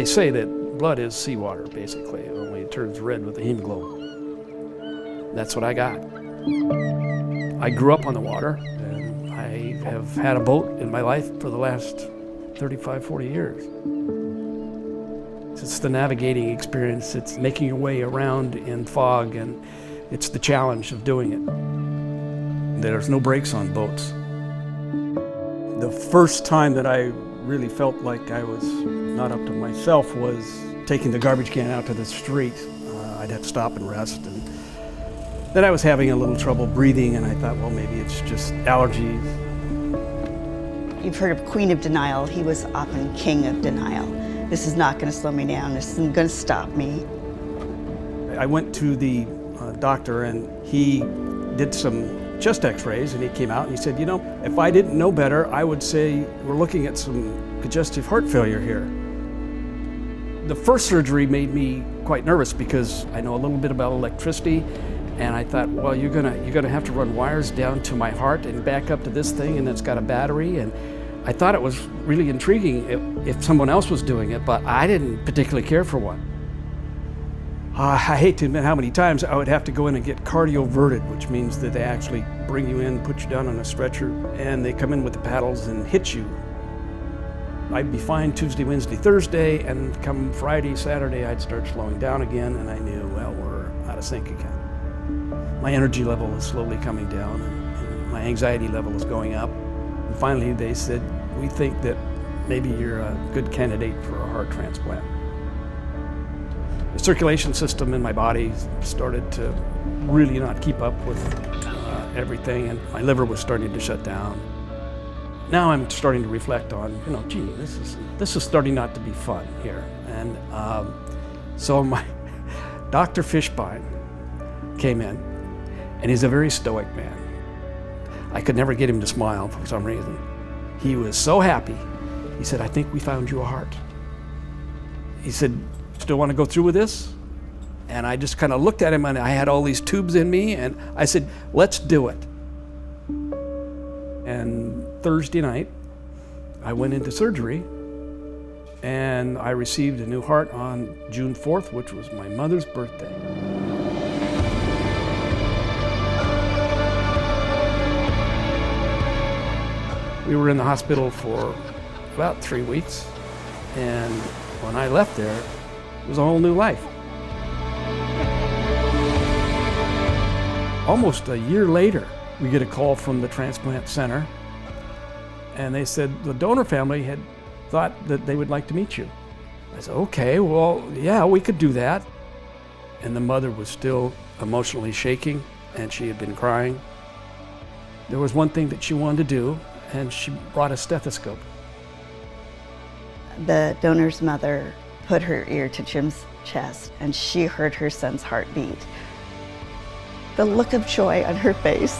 They say that blood is seawater, basically, only it turns red with the hemoglobin. That's what I got. I grew up on the water, and I have had a boat in my life for the last 35, 40 years. It's the navigating experience, it's making your way around in fog, and it's the challenge of doing it. There's no brakes on boats. The first time that I really felt like I was not up to myself was taking the garbage can out to the street. I'd have to stop and rest, and then I was having a little trouble breathing, and I thought, well, maybe it's just allergies. You've heard of Queen of Denial. He was often King of Denial. This is not going to slow me down. This isn't going to stop me. I went to the doctor, and he did some chest x-rays, and he came out and he said, you know, if I didn't know better, I would say we're looking at some congestive heart failure here. The first surgery made me quite nervous because I know a little bit about electricity, and I thought, well, you're gonna have to run wires down to my heart and back up to this thing, and it's got a battery. And I thought it was really intriguing if someone else was doing it, but I didn't particularly care for one. I hate to admit how many times I would have to go in and get cardioverted, which means that they actually bring you in, put you down on a stretcher, and they come in with the paddles and hit you. I'd be fine Tuesday, Wednesday, Thursday, and come Friday, Saturday, I'd start slowing down again, and I knew, well, we're out of sync again. My energy level is slowly coming down, and my anxiety level is going up. And finally, they said, we think that maybe you're a good candidate for a heart transplant. The circulation system in my body started to really not keep up with everything, and my liver was starting to shut down. Now I'm starting to reflect on, you know, gee, this is starting not to be fun here. And so my Dr. Fishbein came in, and he's a very stoic man. I could never get him to smile for some reason. He was so happy. He said, I think we found you a heart. He said, still want to go through with this? And I just kind of looked at him, and I had all these tubes in me, and I said, let's do it. And Thursday night, I went into surgery, and I received a new heart on June 4th, which was my mother's birthday. We were in the hospital for about 3 weeks, and when I left there, it was a whole new life. Almost a year later, we get a call from the transplant center, and they said the donor family had thought that they would like to meet you. I said, okay, well, yeah, we could do that. And the mother was still emotionally shaking, and she had been crying. There was one thing that she wanted to do, and she brought a stethoscope. The donor's mother put her ear to Jim's chest, and she heard her son's heartbeat. The look of joy on her face.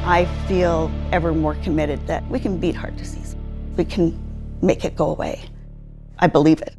I feel ever more committed that we can beat heart disease. We can make it go away. I believe it.